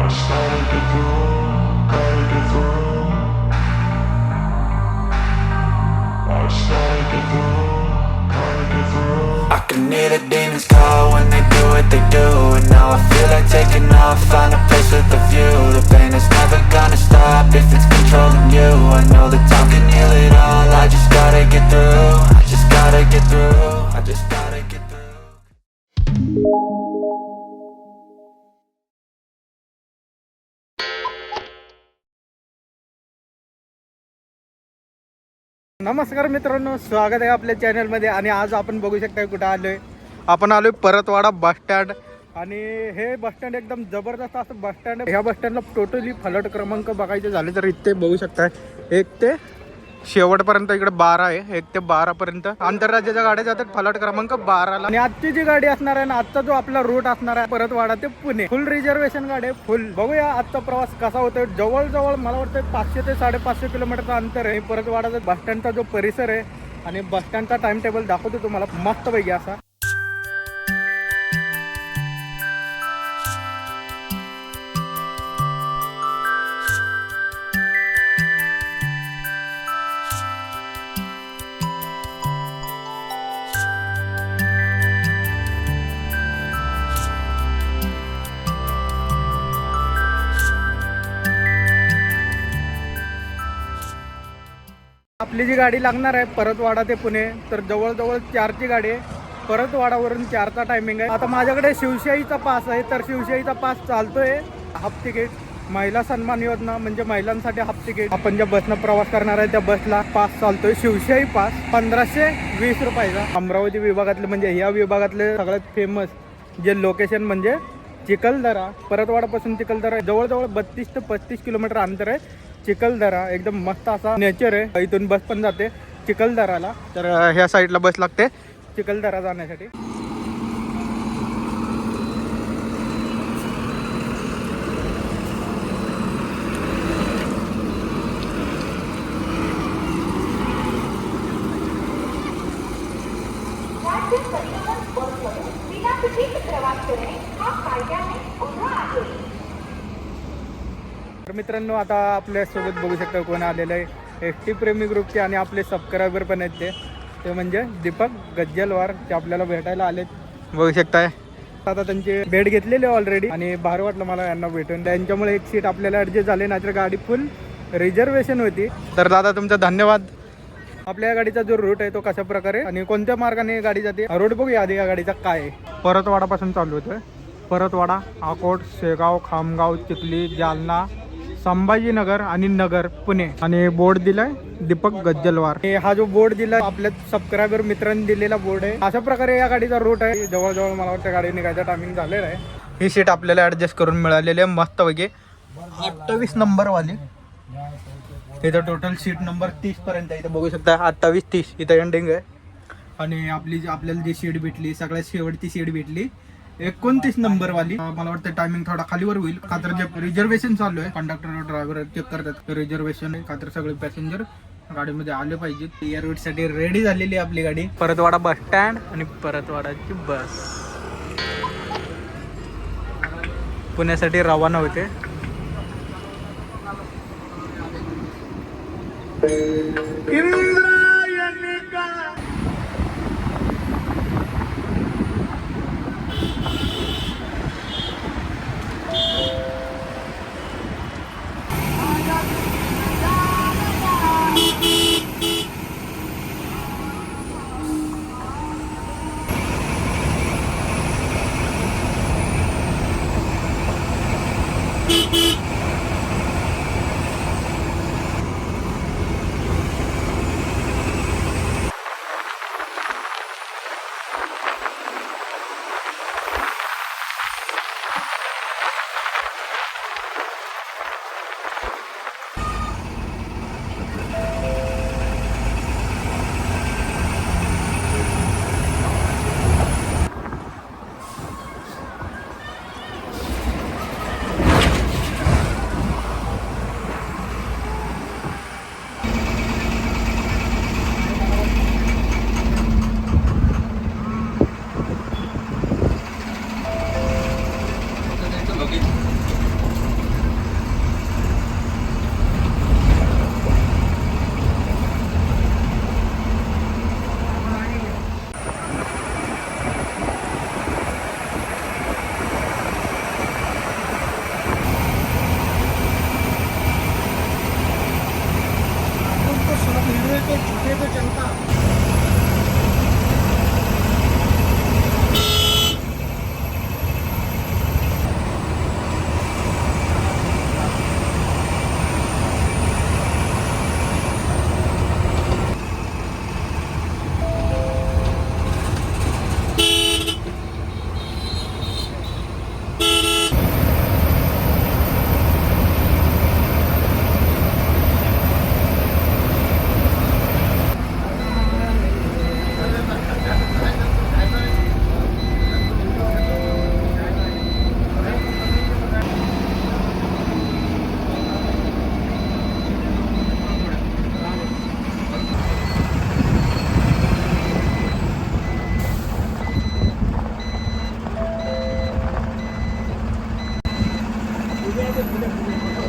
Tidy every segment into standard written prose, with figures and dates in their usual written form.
I can hear the demons call when they do what they do. And now I feel like taking off, find a place with a view. The pain is never gonna stop if it's controlling you. I know that time can heal it all, I just gotta get through. I just gotta get through, I just gotta get through. नमस्कार मित्रांनो, स्वागत आहे आपल्या चॅनलमध्ये. आणि आज आपण बघू शकता कुठं आलोय. आपण आलोय परतवाडा बस स्टँड. आणि हे बस स्टँड एकदम जबरदस्त असं बस स्टँड. ह्या बस स्टँडला टोटली फलट क्रमांक बघायचे झाले तर इथे बघू शकता 1 ते शेवटपर्यंत इकडे 12 आहे. 1 ते 12 पर्यंत आंतरराज्याच्या गाड्या जातात फलट क्रमांक 12ला. आणि आजची जी गाडी असणार आहे ना, आजचा जो आपला रूट असणार आहे परतवाडा ते पुणे, फुल रिझर्वेशन गाडी आहे, फुल. बघूया आजचा प्रवास कसा होतोय. जवळजवळ मला वाटतं 500 ते 550 किलोमीटरचं अंतर आहे. परतवाडाचा बस स्टँडचा जो परिसर आहे आणि बस स्टँडचा टाइम टेबल दाखवतो तुम्हाला मस्त पैकी असा. आपली जी गाडी लागणार आहे परतवाडा ते पुणे, तर जवळजवळ 4ची गाडी आहे. परतवाडावरून 4चा टायमिंग आहे. आता माझ्याकडे शिवशाहीचा पास आहे, तर शिवशाहीचा पास चालतोय हाफ तिकीट. महिला सन्मान योजना म्हणजे महिलांसाठी हाफ तिकीट. आपण ज्या बसनं प्रवास करणार आहे त्या बसला पास चालतोय शिवशाही पास 1520 रुपयाचा. अमरावती विभागातले म्हणजे या विभागातले सगळ्यात फेमस जे लोकेशन म्हणजे चिखलदरा. परतवाडापासून चिखलदरा जवळजवळ 32 ते 35 किलोमीटर अंतर आहे. चिखलदरा एकदम मस्त असा नेचर आहे. इथून बस पण जाते चिखलदराला, तर ह्या साईडला बस लागते चिखलदरा जाण्यासाठी. तर मित्रांनो, आता आपल्या सोबत बघू शकता कोण आलेलं आहे. एसटी प्रेमी ग्रुपचे आणि आपले सबस्क्रायबर पण आहेत ते म्हणजे दीपक गज्जलवार. ते आपल्याला भेटायला आलेत, बघू शकताय. आता त्यांची भेट घेतलेली ऑलरेडी आणि भारी वाटलं मला यांना भेटून. त्यांच्यामुळे एक सीट आपल्याला ॲडजस्ट झाले, नाहीतर गाडी फुल रिझर्वेशन होती. तर दादा तुमचं धन्यवाद. आपल्या गाडीचा जो रूट आहे तो कशा प्रकारे आणि कोणत्या मार्गाने गाडी जाते रूट बघूया आधी. या गाडीचा काय आहे. परतवाडापासून चालू होतोय. परतवाडा, अकोट, शेगाव, खामगाव, चिखली, जालना, संभाजीनगर आणि नगर, पुणे. आणि बोर्ड दिलाय दीपक गज्जलवार. हा जो बोर्ड दिलाय आपल्या सबस्क्रायबर मित्रांनी दिलेला बोर्ड आहे. अशा प्रकारे या गाडीचा रूट आहे. जवळजवळ मला वाटतं गाडी निघायचा टायमिंग झालेला आहे. ही सीट आपल्याला ऍडजस्ट करून मिळालेली आहे मस्त पैकी. 28 नंबर वाली. इथं टोटल सीट नंबर 30 पर्यंत आहे. इथं बघू शकता 28-30 इथं एंडिंग आहे. आणि आपल्याला जी सीट भेटली सगळ्यात शेवटची सीट भेटली 29 नंबर वाली. मला वाटतं टायमिंग थोडा खालीवर होईल का तर जे रिझर्वेशन चालू आहे. कंडक्टर ड्रायव्हर चेक करतात रिझर्वेशन आहे का तर सगळे पॅसेंजर गाडीमध्ये आले पाहिजेत. या रूटसाठी रेडी झालेली आहे आपली गाडी. परतवाडा बस स्टँड आणि परतवाडाची बस पुण्यासाठी रवाना होते.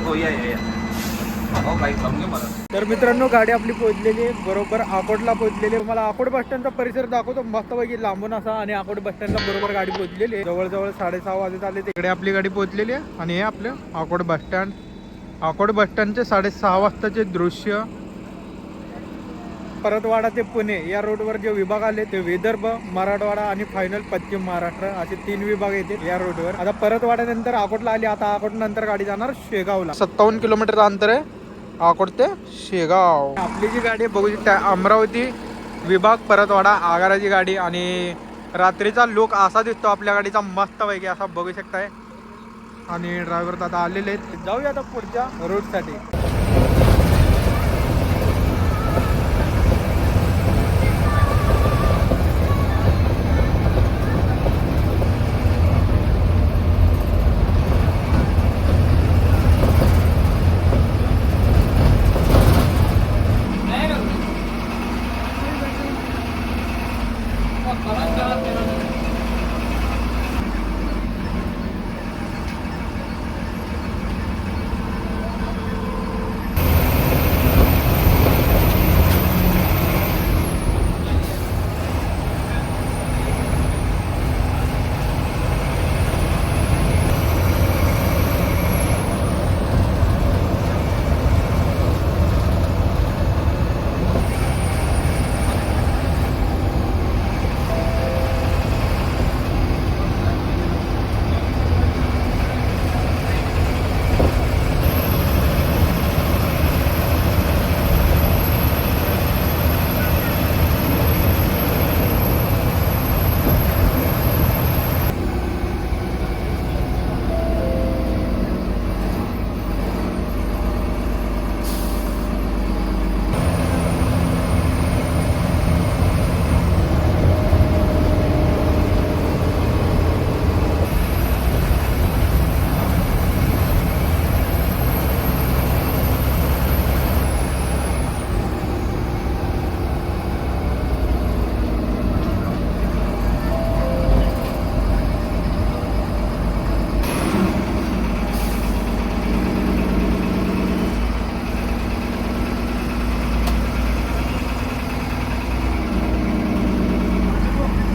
हो या हो बाईक लावून घे मला. तर मित्रांनो गाडी आपली पोहोचलेली आहे बरोबर अकोटला पोहोचलेली आहे. मला अकोट बस स्टँडचा परिसर दाखवतो मस्तपैकी लांबून असा. आणि अकोट बस स्टँडला बरोबर गाडी पोहोचलेली आहे. जवळजवळ 6:30 वाजत आले. तिकडे आपली गाडी पोहोचलेली आहे. आणि हे आपलं अकोट बस स्टँड. अकोट बस स्टँडचे 6:30 वाजताचे दृश्य. परतवाडा ते पुणे या रोडवर जे विभाग आले ते विदर्भ, मराठवाडा आणि फायनल पश्चिम महाराष्ट्र असे 3 विभाग येते या रोडवर. आता परतवाड्यानंतर अकोटला आली. आता अकोट नंतर गाडी जाणार शेगावला. 57 किलोमीटरचं अंतर आहे अकोट ते शेगाव. आपली जी गाडी बघू शकता अमरावती विभाग परतवाडा आगाराची गाडी. आणि रात्रीचा लुक असा दिसतो आपल्या गाडीचा मस्तपैकी असा बघू शकताय. आणि ड्रायव्हर आता आलेले आहेत. जाऊया आता पुढच्या रूटसाठी.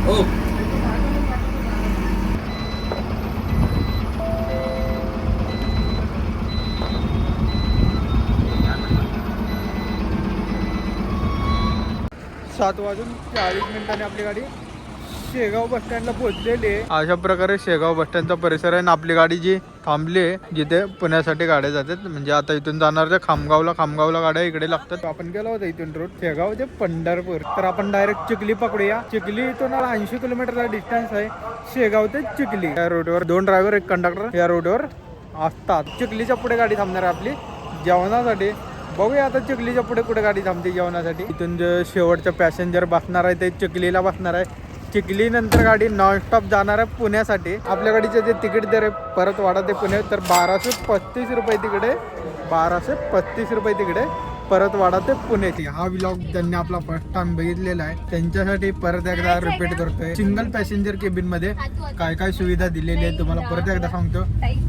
हो 7:40 आपली गाडी शेगाव बस स्टँडला पोहोचलेली आहे. अशा प्रकारे शेगाव बस स्टँडचा परिसर आहे. आणि आपली गाडी जी थांबली आहे जिथे पुण्यासाठी गाड्या जातात. म्हणजे आता इथून जाणार त्या खामगावला गाड्या इकडे लागतात. आपण गेलो होतो इथून रोड शेगाव ते पंढरपूर. तर आपण डायरेक्ट चिखली पकडूया. चिखली इथून 80 किलोमीटरचा डिस्टन्स आहे शेगाव ते चिखली. या रोडवर 2 ड्रायव्हर 1 कंडक्टर या रोडवर असतात. चिखलीच्या पुढे गाडी थांबणार आहे आपली जेवणासाठी. बघूया आता चिखलीच्या पुढे कुठे गाडी थांबते जेवणासाठी. इथून जे शेवटचं पॅसेंजर बसणार आहे ते चिखलीला बसणार आहे. चिखली नंतर गाडी नॉनस्टॉप जाणार आहे पुण्यासाठी. आपल्या गाडीचे जे तिकीट दर आहे परतवाडा ते पुणे तर 1235 रुपये तिकडे. 1235 रुपये तिकडे परतवाडा ते पुण्याची. हा व्लॉग त्यांनी आपला फर्स्ट टाइम बघितलेला आहे त्यांच्यासाठी परत एकदा रिपीट करतोय. सिंगल पॅसेंजर केबिन मध्ये काय काय सुविधा दिलेली आहे तुम्हाला परत एकदा सांगतो.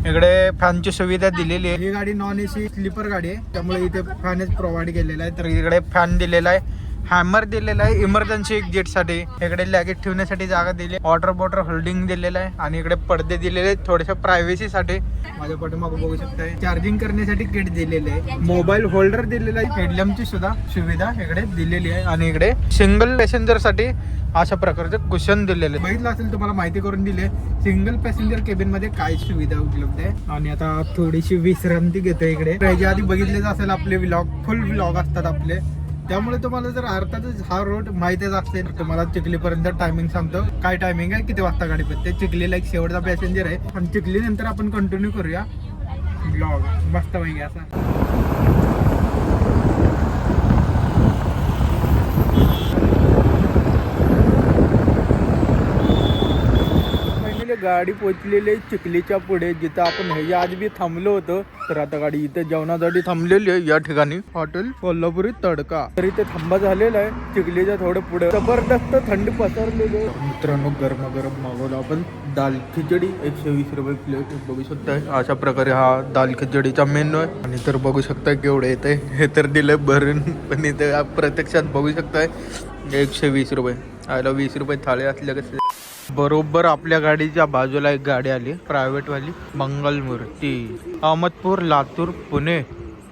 इकडे फॅनची सुविधा दिलेली आहे. ही गाडी नॉन एसी स्लीपर गाडी आहे त्यामुळे इथे फॅनच प्रोव्हाइड केलेला आहे. तर इकडे फॅन दिलेला आहे. हॅमर दिलेला आहे इमर्जन्सी एक्झिट साठी. इकडे लॅगेज ठेवण्यासाठी जागा दिली. वॉटर बॉटल होल्डिंग दिलेलं आहे. आणि इकडे पडदे दिलेले आहेत थोड्याशा प्रायव्हसी साठी. माझ्या पाठीमागे बघू शकताय चार्जिंग करण्यासाठी किट दिलेले आहे. मोबाईल होल्डर दिलेला आहे. हेडलॅम्पची सुद्धा सुविधा इकडे दिलेली आहे. आणि इकडे सिंगल पॅसेंजर साठी अशा प्रकारचे कुशन दिलेले. बघितलं असेल तुम्हाला माहिती करून दिली. सिंगल पॅसेंजर केबिन मध्ये काय सुविधा उपलब्ध आहे. आणि आता थोडीशी विश्रांती घेतोय इकडे. त्याच्या आधी बघितलेच असेल आपले व्लॉग फुल व्लॉग असतात आपले. त्यामुळे तुम्हाला जर अर्थातच हा रोड माहितीच असेल तुम्हाला चिखलीपर्यंत टायमिंग सांगतो. काय टायमिंग आहे किती वाजता गाडी पडते. चिखलीला एक शेवटचा पॅसेंजर आहे. आणि चिखली नंतर आपण कंटिन्यू करूया ब्लॉग मस्त पैकी असा. गाडी पोचलेली आहे चिखलीच्या पुढे, जिथं आपण ह्याच्या आज बी थांबलो होतो. तर आता गाडी इथे जेवणासाठी थांबलेली आहे या ठिकाणी, हॉटेल कोल्हापुरी तडका. तर इथे थांबा झालेला आहे चिखलीच्या थोडं पुढे. जबरदस्त थंडी पसरलेली आहे. मित्रांनो गरमागरम मागवलं आपण दाल खिचडी, 120 रुपये प्लेट. बघू शकताय अशा प्रकारे हा दाल खिचडीचा मेनू आहे. आणि तर बघू शकताय केवढे येते, हे तर दिले भरून, पण इथे प्रत्यक्षात बघू शकताय 120 रुपये. आयला 20 रुपये थाळी असल्या कसं. बरोबर आपल्या गाडीच्या बाजूला एक गाडी आली प्रायव्हेट वाली, मंगलमूर्ती, अहमदपूर, लातूर, पुणे.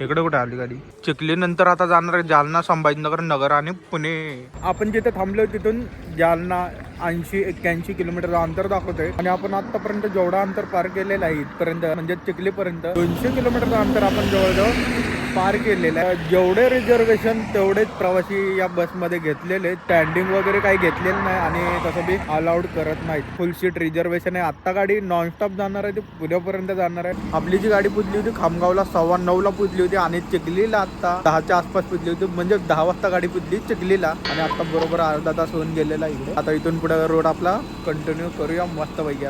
इकडे कुठे आली गाडी? चिखली नंतर आता जाणार आहे जालना, संभाजीनगर, नगर आणि पुणे. आपण जिथे थांबलो तिथून जालना 80-81 किलोमीटर अंतर दाखवतोय. आणि आपण आतापर्यंत जेवढा अंतर पार केलेलं आहे इथपर्यंत, म्हणजे चिखलीपर्यंत 200 किलोमीटरचं अंतर आपण जवळजवळ पार केलेलं आहे. जेवढे रिझर्वेशन तेवढेच प्रवासी या बसमध्ये घेतलेले. स्टँडिंग वगैरे काही घेतलेलं नाही आणि तसं बी अलाउड करत नाहीत. फुल सीट रिझर्वेशन आहे. आत्ता गाडी नॉनस्टॉप जाणार आहे, ती पुण्यापर्यंत जाणार आहे. आपली जी गाडी पुजली होती खामगावला 9:15ला पुजली होती आणि चिखलीला आता 10च्या आसपास पुजली होती. म्हणजे 10 वाजता गाडी पुजली चिखलीला आणि आता बरोबर अर्धा तास होऊन गेलेला इकडे. आता इथून पुढे रोड आपला कंटिन्यू करूया मस्त पैकी.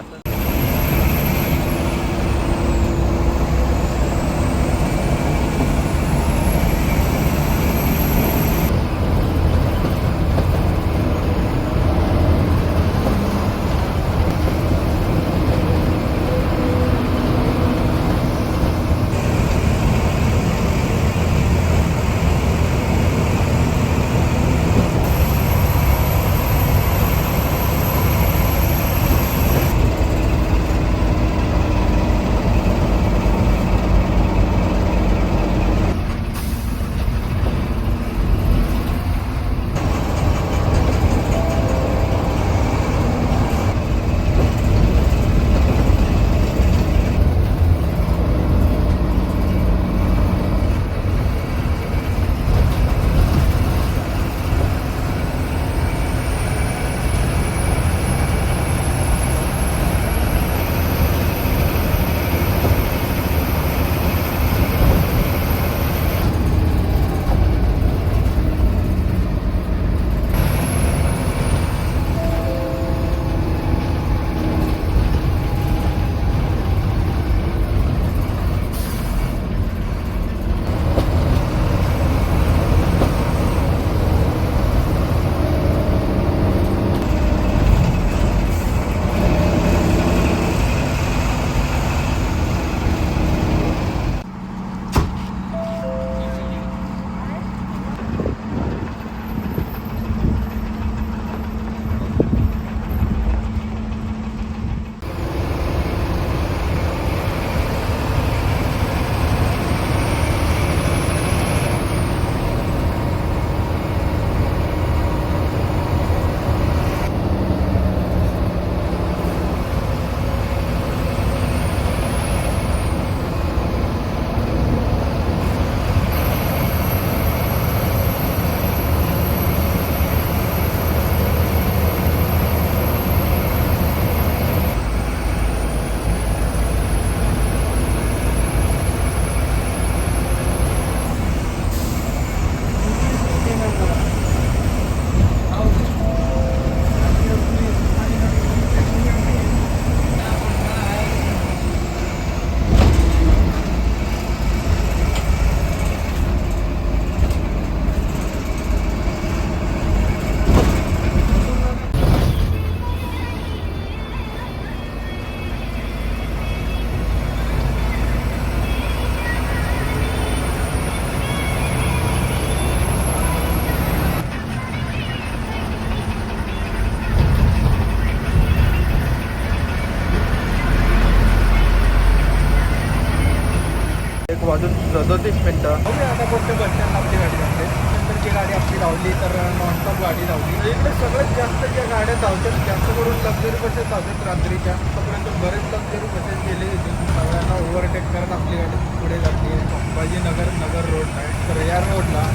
असं वाजून 37 मिनिटं. आता कोणत्या बस स्टँड आपली गाडी जाते. नंतरची गाडी आपली लावली तर नॉनस्टॉप गाडी लावली. इकडे सगळ्यात जास्त ज्या गाड्या धावतात जास्त करून लक्झरी बसेस धावतात रात्रीच्या. आतापर्यंत बरेच लक्झरी बसेस गेले होते. सगळ्यांना ओव्हरटेक करत आपली गाडी पुढे जाते. संभाजीनगर रोड आहे तर या रोडला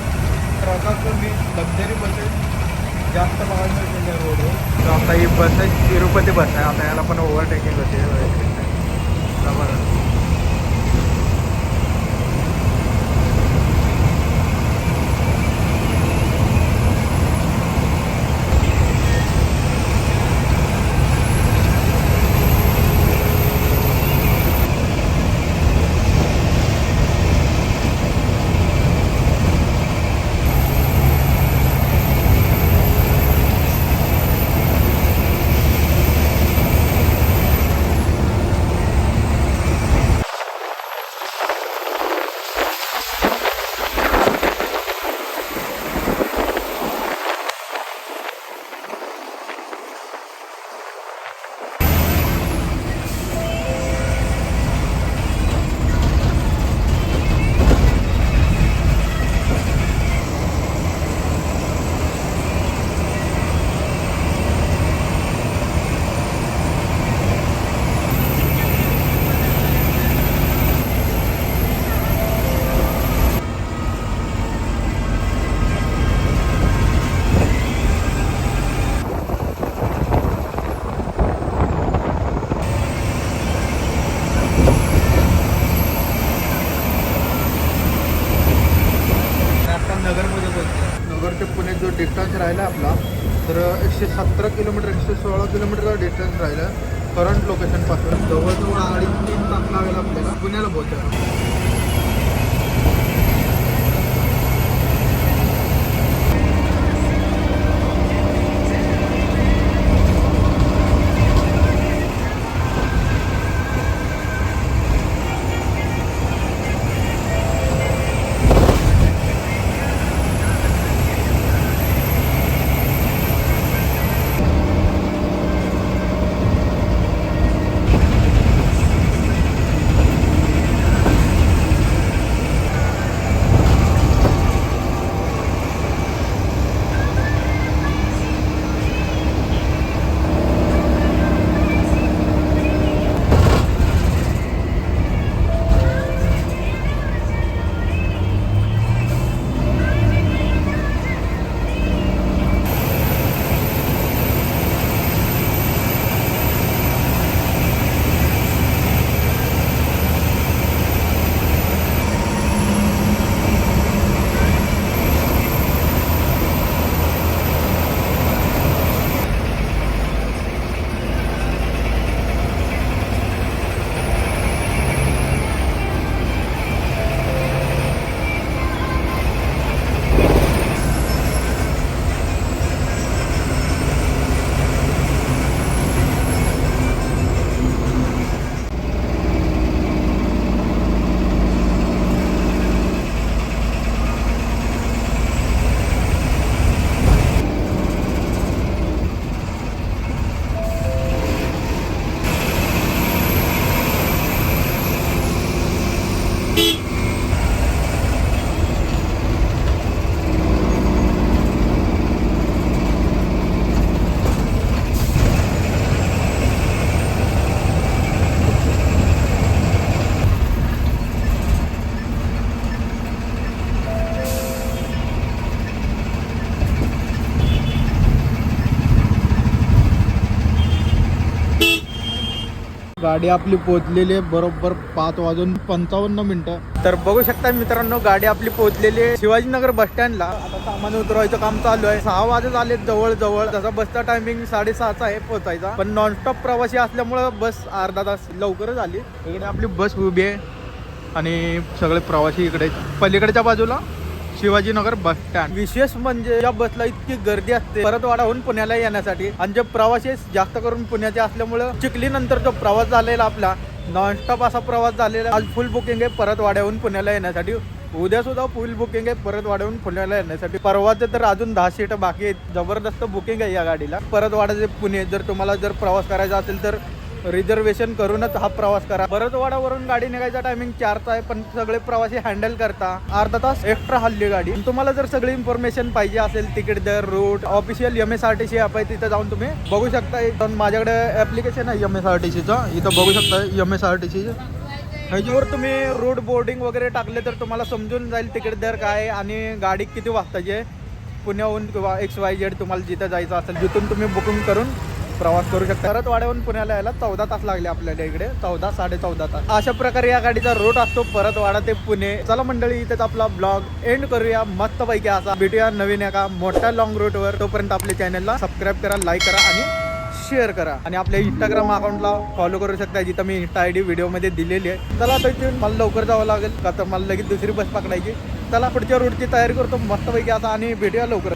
ट्रकातून मी लक्झरी बसेस जास्त बघायला मिळते या रोडवर. तर आता ही बस आहे तिरुपती बस आहे. आता याला पण ओव्हरटेकिंग होते. बरं राहिला आपला तर 117 किलोमीटर 116 किलोमीटरचा डिस्टन्स राहिला करंट लोकेशनपासून. जवळजवळ 3.5 तास लागेल आपल्याला पुण्याला पोहोचायला. गाडी आपली पोहोचलेली आहे बरोबर 5:55. तर बघू शकता मित्रांनो गाडी आपली पोहोचलेली आहे शिवाजीनगर बस स्टँडला. आता सामान उतरवायचं काम चालू आहे. 6 वाजत आले जवळ. तसा बसचा टायमिंग 6:30 आहे पोहोचायचा, पण नॉनस्टॉप प्रवासी असल्यामुळे बस अर्धा तास लवकरच आली. इकडे आपली बस उभी आहे आणि सगळे प्रवासी इकडे. पलीकडच्या बाजूला शिवाजीनगर बस स्टँड. विशेष म्हणजे या बसला इतकी गर्दी असते परतवाडाहून पुण्याला येण्यासाठी, आणि जे प्रवासी जास्त करून पुण्याचे असल्यामुळं चिखली नंतर जो प्रवास झालेला आपला नॉनस्टॉप असा प्रवास झालेला. आज फुल बुकिंग आहे परतवाड्याहून पुण्याला येण्यासाठी. उद्या सुद्धा फुल बुकिंग आहे परतवाड्याहून पुण्याला येण्यासाठी. परवाचे तर अजून 10 सीट बाकी आहेत. जबरदस्त बुकिंग आहे या गाडीला. परतवाडा ते पुणे जर तुम्हाला प्रवास करायचा असेल तर रिझर्वेशन करूनच हा प्रवास करा. परतवाडावरून गाडी निघायचा टायमिंग 4चा आहे, पण सगळे प्रवासी हँडल करता अर्धा तास एक्स्ट्रा हल्ली गाडी. तुम्हाला जर सगळी इन्फॉर्मेशन पाहिजे असेल तिकीट दर रूट ऑफिशियल MSRTC ॲप आहे, तिथे जाऊन तुम्ही बघू शकता. माझ्याकडे ऍप्लिकेशन आहे MSRTCचं, इथं बघू शकता MSRTC. ह्याच्यावर तुम्ही रूट बोर्डिंग वगैरे टाकले तर तुम्हाला समजून जाईल तिकीट दर काय आणि गाडी किती वाजताची आहे. पुण्याहून किंवा XYZ तुम्हाला जिथं जायचं असेल तिथून तुम्ही बुकिंग करून प्रवास करू शकता. परतवाड्याहून पुण्याला यायला 14 तास लागले आपल्याला इकडे. 14 साडे 14 तास अशा प्रकारे या गाडीचा रूट असतो परतवाडा ते पुणे. चला मंडळी इथेच आपला ब्लॉग एंड करूया मस्तपैकी असा. भेटूया नवीन एका मोठ्या लॉंग रूटवर. तोपर्यंत आपल्या चॅनलला सबस्क्राईब करा, लाईक करा आणि शेअर करा. आणि आपल्या इंस्टाग्राम अकाउंटला फॉलो करू शकता, जिथं मी इंस्टा ID व्हिडिओमध्ये दिलेली आहे. चला आता इथून मला लवकर जावं लागेल का तर मला लगेच दुसरी बस पकडायची. चला पुढच्या रूटची तयारी करतो मस्तपैकी आता आणि भेटूया लवकर.